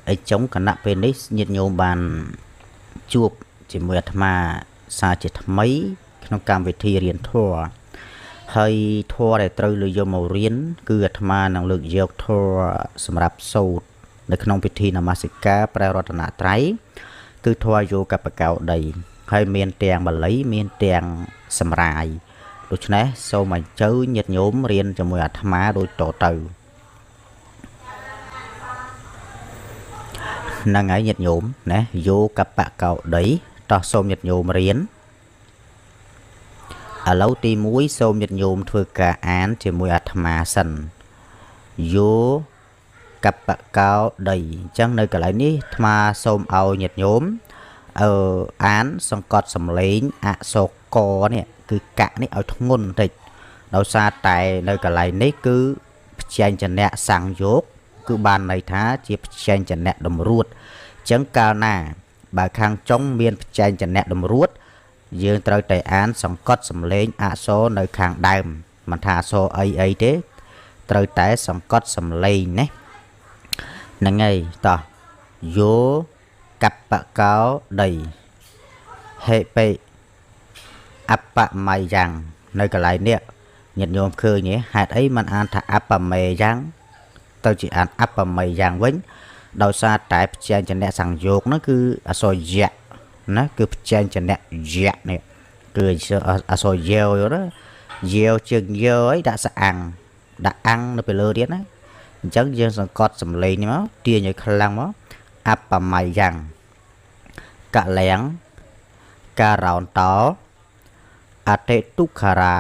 អីចុងគណៈពេលនេះញាតិញោមបានជួបជាមួយអាត្មាសាជាថ្មីក្នុងកម្មវិធីរៀនធម៌ហើយធម៌ដែលត្រូវលើកយកមករៀនគឺអាត្មានឹងលើកយកធម៌សម្រាប់សូត្រនៅក្នុងពិធីនមស្ការព្រះរតនត្រ័យគឺធម៌យោកបកោដីហើយមានទាំងបាលីមានទាំងសម្រាយដូច្នេះសូមអញ្ជើញញាតិញោមរៀនជាមួយអាត្មាដូចតទៅហ្នឹងហើយញាតិញោមណាយោកបកោដីតោះសូមញាតិញោមរៀនឥឡូវទី1សូមញាតិញោមធ្វើការអានជាមួយអាត្មាសិនយោកបកោដីអញ្ចឹងនៅកន្លែងនេះអាត្មាសូមឲ្យញាតិញោមអានសង្កត់សំឡេងអក្សរកនេះគឺកៈនេះឲ្យធ្ងន់បន្តិចដោយសារតែនៅកន្លែងនេះគឺព្យញ្ជនៈសង្យោគគឺបានន័យថាជាព្យញ្ជនៈតម្រួតអញ្ចឹងកាលណាបើខាងចុងមានព្យញ្ជនៈតម្រួតយើងត្រូវតែអានសង្កត់សំឡេងអក្សរនៅខាងដើមមិនថាអក្សរអីទេត្រូវតែសង្កត់សំឡេងណាហ្នឹងហើយតោះយោកបកោដីហេបេអបម័យយ៉ាងនៅកន្លែងនេះញាតិញោមឃើញទេហេតុអីមិនអានថាអបមេយ៉ាងទៅជាអានអបម័យយ៉ាងវិញដោយសារតែព្យញ្ជនៈសង្យោគនោះគឺអក្សរយៈណាគឺព្យញ្ជនៈយៈនេះគឺអក្សរយោណាយោជើងយោឲ្យដាក់ស្អាំងដាក់អាំងនៅពេលលើទៀតណាអញ្ចឹងយើងសង្កត់សំឡេងនេះមកទាញឲ្យខ្លាំងមកអបម័យយ៉ាងកលាំងការោនតោអតិទុក្ខារា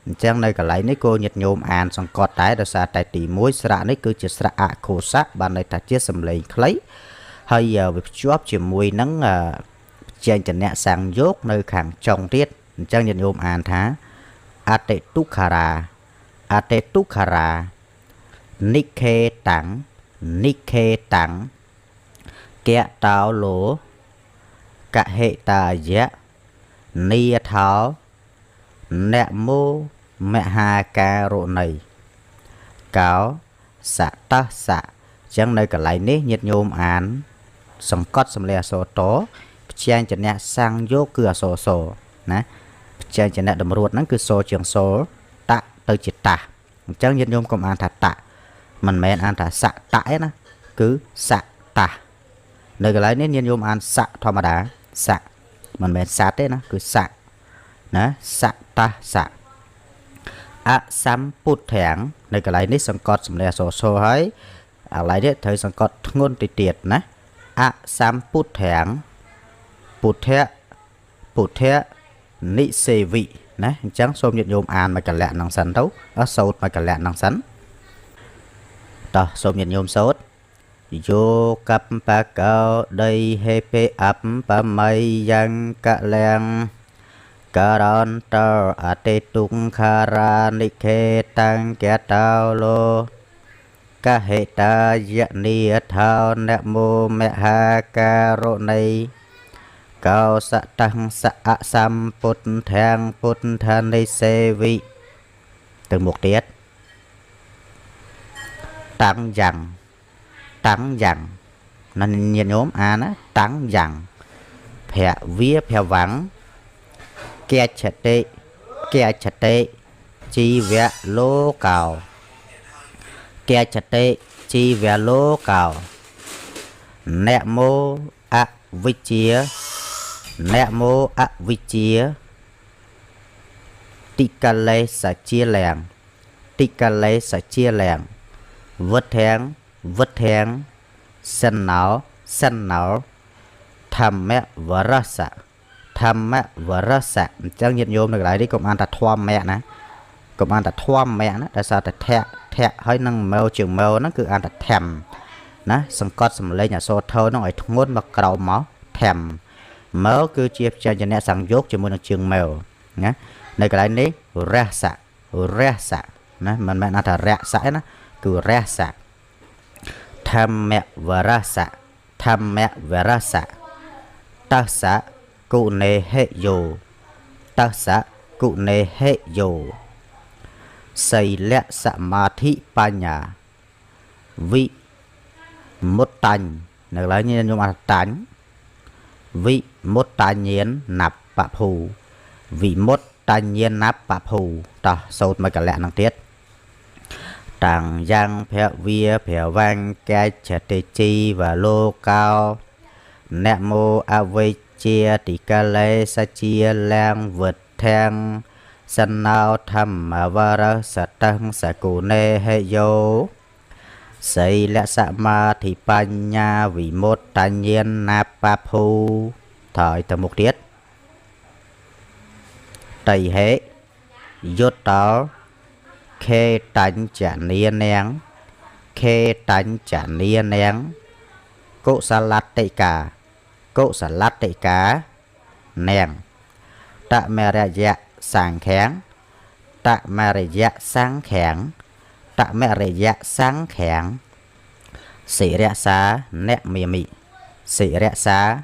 អញ្ចឹងនៅកន្លែងនេះគោញាតិញោមអានសង្កត់ដែរដោយសារតែទី1ស្រៈនេះគឺជាស្រៈអខោសៈបានន័យថាជាសំឡេងខ្លីហើយវាភ្ជាប់ជាមួយនឹងព្យញ្ជនៈសង្យោគនៅខាងចុងទៀតអញ្ចឹងញាតិញោមអានថាអតិទុក្ខារាអតិទុក្ខារានិខេតាំងនិខេតាំងកៈតោលោកហេតាយៈនីថោនមោមហាការណីកោសតសៈអញ្ចឹងនៅកន្លែងនេះញាតិញោមអានសង្កត់សំឡេងអក្សរតព្យញ្ជនៈសង្យោគគឺអក្សរសណាព្យញ្ជនៈតម្រួតហ្នឹងគឺសជាងសតទៅជាតាអញ្ចឹងញាតិញោមកុំអានថាតមិនមែនអានថាសតឯណាគឺសតានៅកន្លែងនេះញាតិញោមអានសធម្មតាសមិនមែនសទេណាគឺសណាសតាសអសម្ពុទ្ធាំងនៅកន្លែងនេះសង្កត់សំឡេងអក្សរសហើយឥឡូវនេះត្រូវសង្កត់ធ្ងន់តិចទៀតណាអសម្ពុទ្ធាំងពុទ្ធៈពុទ្ធៈនិសេវិណាអញ្ចឹងសូមញាតិញោមអានមួយកលៈហ្នឹងសិនទៅសូត្រមួយកលៈហ្នឹងសិនតោះសូមញាតិញោមសូត្រយោកបកោដីហេពេអបម័យយ៉ាងកលាំងការនតោអតិទុក្ខារានិខេតាំងកតោលោកហេតាយៈនីថោនមោមហាការណីកោសតੰសអសម្ពុទ្ធាំងពុទ្ធានិសេវិទៅមុខទៀតតាំងយ៉ាងតាំងយ៉ាងណាញាតិញោមអានណាតាំងយ៉ាងភវាភវាំងកេឆតិកេឆតិជីវៈលោកោកេឆតិជីវៈលោកោនមោអវិជ្ជានមោអវិជ្ជាតិកលេសជាលាំងតិកលេសជាលាំងវុទ្ធាំងវុទ្ធាំងសិនណោសិនណោធម្មវរសៈធម្មវរសៈអញ្ចឹងញាតិញោមនៅកន្លែងនេះកុំអានថាធម្មៈណាកុំអានថាធម្មៈណាដោយសារតែធៈហើយនឹងមើលជាងមើលហ្នឹងគឺអានថាធម្មណាសង្កត់សំឡេងអក្សរថោហ្នឹងឲ្យធ្ងន់មកក្រោមមកធម្មមើលគឺជាព្យញ្ជនៈសង្យោគជាមួយនឹងជើងមើលណានៅកន្លែងនេះរសៈរសៈណាមិនមែនអានថារសៈណាគឺរសៈធម្មវរសៈធម្មវរសៈតសៈគុណេហេយោតសៈគុណេហេយោសីលៈសមាធិបញ្ញាវិមុតតាញ់ nơi lấy như nhôm tánh vị mốt tai nhiên nạp bạ phù vị mốt tai nhiên nạp bạ phù ta sâu mấy cả lẹ năng tiết tàng giang phèo vía phèo vang cái chè tê chi và lô cao nẹ mô a vây chia tì ca lê sa chia lang vượt thang sân nào thầm mà vơ rơ sa tăng sa cụ nê hệ dô xây lẽ sa ma thì pa nha vì một ta nhiên na pa phu thời tầm một tiết tây hệ dốt đó khê tánh chả nia nén khê tánh chả nia nén cỗ sa lát tây cả cỗ sa lát tây cá nén tạ mẹ ra dạ sáng kháng tạ mẹ ra dạ sáng kháng tạ mẹ ra dạ sáng kháng sĩ rẽ xá nẹ mìa mị sĩ rẽ xá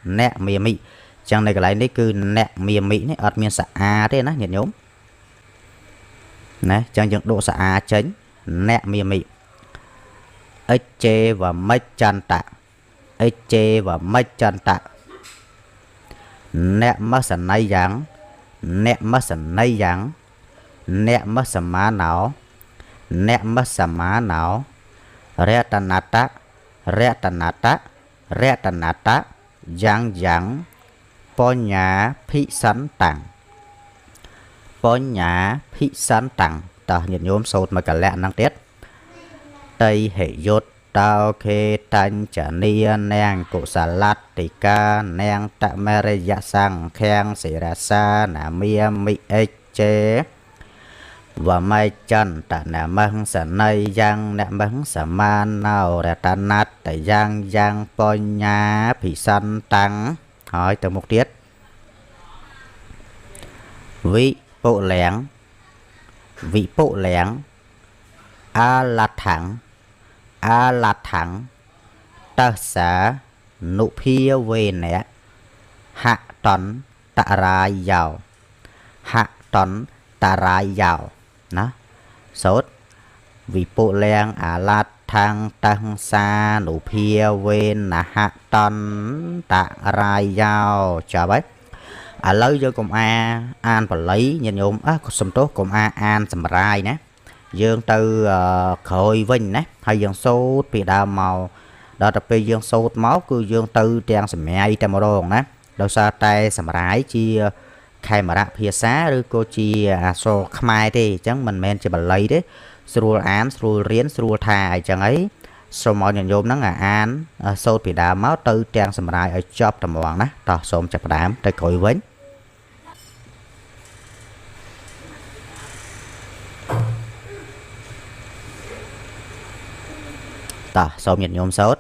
nẹ mìa mị chẳng này cái lại đấy cứ nẹ mìa mị này ọt miền xã A thế nó nhiệt nhóm này chẳng những độ xã A chánh nẹ mìa mị ếch chê và mách chân tạ ếch chê và mách chân tạ nẹ mất sẵn nay dáng nẹ mất sẵn nay dáng nẹ mất sẵn má não nẹ mất sẵn má não retanata retanata retanata giang giang po nhà phi sắn tặng po nhà phi sắn tặng ta nhiệt nhóm sốt mà cả lẹ năng tiết tây hệ dốt tao khê tanh chả nia nang cổ xà lát tì ca nang tạ mê rê dạ sang khen xì ra xa nà mía mị ếch chê và mai chân ta nè măng sả nay giang nè măng sả man nào ra ta nát tại giang giang po nhà bị săn tăng hỏi từ một tiết vị bộ lẻng a la thẳng ta xả nụ phía về nè hạ tấn tạ rai giàu hạ tấn tạ rai giàu nó sốt vì bộ leng lát thang tăng xa nụ phía bên là hạ tấn tạ rai giàu chào bác lấy cho cùng an và lấy nhìn nhôm xâm tốt cùng an xâm rai nè dương từ khôi vinh nè hay dương sốt bị đau màu đó là bị dương sốt máu cứ dương từ trang xâm mẹ trong màu đồ nè đâu xa tay xâm rai chi khai mà rạp phía xá rồi cô chi so khmai thì chẳng mình men chỉ bà lấy đấy srul án srul riến srul thà chẳng ấy so mọi nhận nhôm nó là án sốt bị đau máu từ trang xâm rai ở chóp tầm hoàng nè đó xôm chập đám tới cội vinh ta xôm nhận nhôm sốt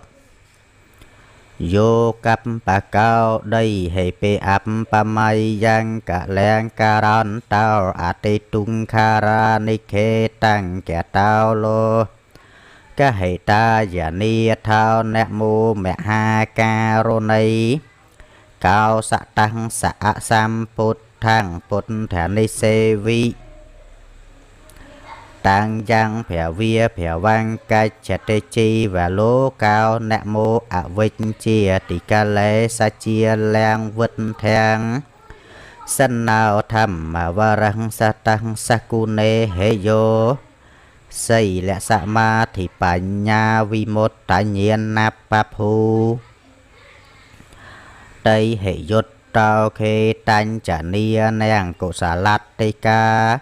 vô cặp bà cao đây hệ bê áp bà mây giang cả len cà răn tao tê tung khá ra ni khê tăng kẻ tao lô cả hệ ta giả ni thao nẹ mô mẹ ha ca rô này cao xạ tăng xạ xăm bột thang bột thả ni xê vi tăng giang phèo vía phèo vang cái chè tê chi và lố cao nẹ mô vinh chia tì ca lê sa chia lang vứt thang sân nào thầm mà vơ răng sa tăng sa cu nê hê dô xây lẹ sa ma thì bà nha vi một ta nhiên nạp bà phu đây hệ dốt tao khê tanh chả nia nang cổ xà lát tê ca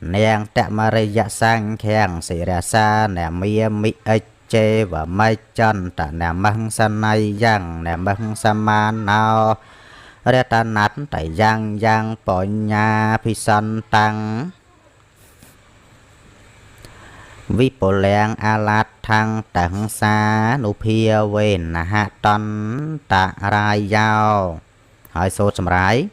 nang tạ ma rê dạ sang khen xì ra xa nè mía mị ếch chê và mai chân tạ nè măng sa nay giang nè măng sa man nào rê ta nát tại giang giang bỏ nhà phi sân tăng vi bộ leng lát thăng tặng xa nụ phía về là hạ tấn tạ rai giao hỏi số xâm rái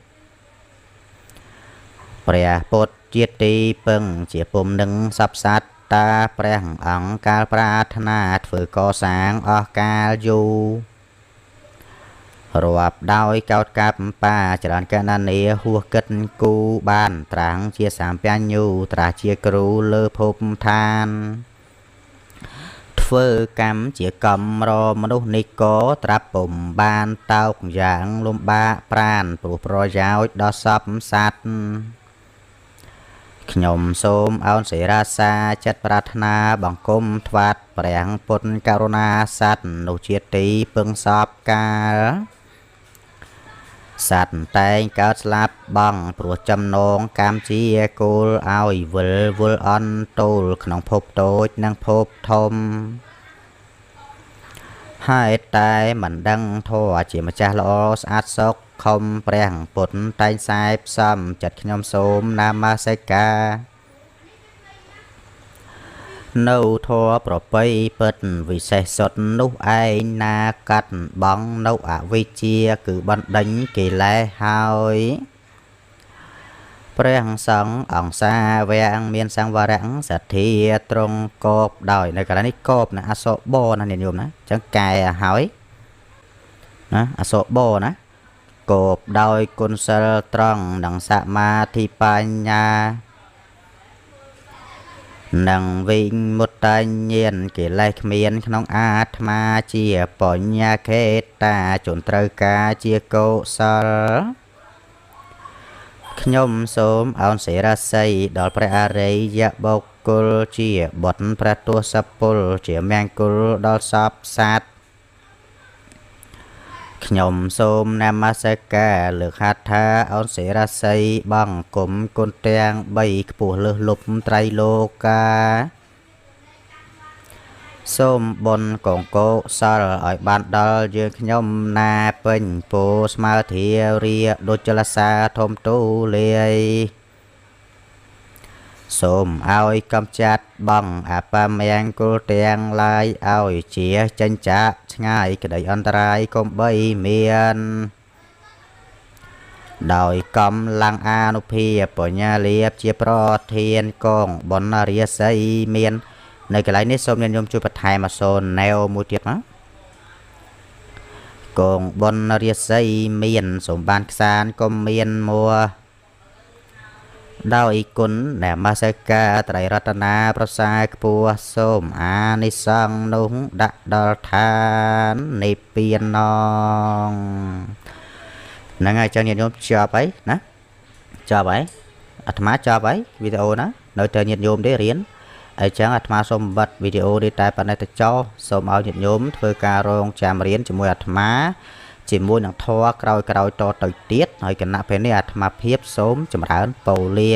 bè bột chiết đi bưng chỉ bùm nâng sắp sát ta preng ẩn ca pratana thử có sáng ở ca du rộp đôi cao cặp ba chẳng ca nà nê hua kết cu bàn tráng chia sám bia nhu trả chia cửu lơ phốp than ធ្វើកម្មជាកំរមនុស្សនេះក៏ត្រាប់ពុំបានតោកយ៉ាងលំបាកប្រានព្រោះប្រយោជន៍ដល់សពសត្វខ្ញុំសូមអោនសេរាសាចិត្តប្រាថ្នាបង្គំថ្វាត់ព្រះពុទ្ធករុណាសត្វនោះជាទីពឹងសពកាលសត្វតែងកើតស្លាប់បង់ព្រោះចំណងកម្មជាគោលឲ្យវិលវល់អន់តូលក្នុងភពតូចនិងភពធំហើយតែមិនដឹងធម៌ជាម្ចាស់ល្អស្អាតសុខខំព្រះពុទ្ធតែងខ្សែផ្សំចិត្តខ្ញុំសូមនមស្ការនៅធម៌ប្រពៃពិតវិសេសសុទ្ធនោះឯងណាកាត់បងនៅអវិជ្ជាគឺបណ្ដេញកិលេសហើយព្រះសង្ឃអង្គសាវាំងមានសង្វរៈសទ្ធាត្រង់កបដោយនៅកន្លែងនេះកបណាអសបណាញាតិញោមណាអញ្ចឹងកែហើយណាអសបណាកបដោយគុណសិលត្រង់និងសមាធិបញ្ញានឹងវិញមុតតញ្ញាណកិលេសគ្មានក្នុងអាត្មាជាបញ្ញាខេតាជន់ត្រូវការជាកុសលខ្ញុំសូមអោនសេរាសីដល់ព្រះអរិយបុគ្គលជាបុត្រព្រះទសពលជាមង្គលដល់សពសត្វខ្ញុំសូមនមស្ការលើកហដ្ឋាអោនសេរាសីបង្គំគុណទាំង3ខ្ពស់លើសលប់ត្រៃលោកាសូមបុណ្យកងកុសលឲ្យបានដល់យើងខ្ញុំណាពេញពោស្មើធារាដូចចលសាធំទូលាយសូមឲ្យកំចាត់បងអបមង្គលទាំងឡាយឲ្យជាចិញ្ចាឆ្ងាយក្តីអន្តរាយកុំបីមានដោយកំលាំងអានុភាពបញ្ញាលាភជាប្រធានកងបុណ្យរាសីមាននៅកន្លែងនេះសូមញាតិញោមជួយបន្ថែមអក្សរណែវមួយទៀតមកកងបុណ្យរាសីមានសូមបានខ្សានកុំមានមួដោយគុណនមស្ការត្រៃរតនាប្រសាខ្ពស់សូមអានិសង្ឃនោះដាក់ដល់ឋាននិព្វានហ្នឹងហើយចឹងញាតិញោមចប់ហើយណាចប់ហើយអាត្មាចប់ហើយវីដេអូណានៅតែញាតិញោមទេរៀនអញ្ចឹងអាត្មាសូមបិទវីដេអូនេះតែប៉ុណ្ណេះទៅចោលសូមឲ្យញាតិញោមធ្វើការរងចាំរៀនជាមួយអាត្មាជាមួយនឹងធម៌ក្រោយៗតទៅទៀតហើយគណៈពេលនេះអាត្មាភាពសូមចម្រើនពរលា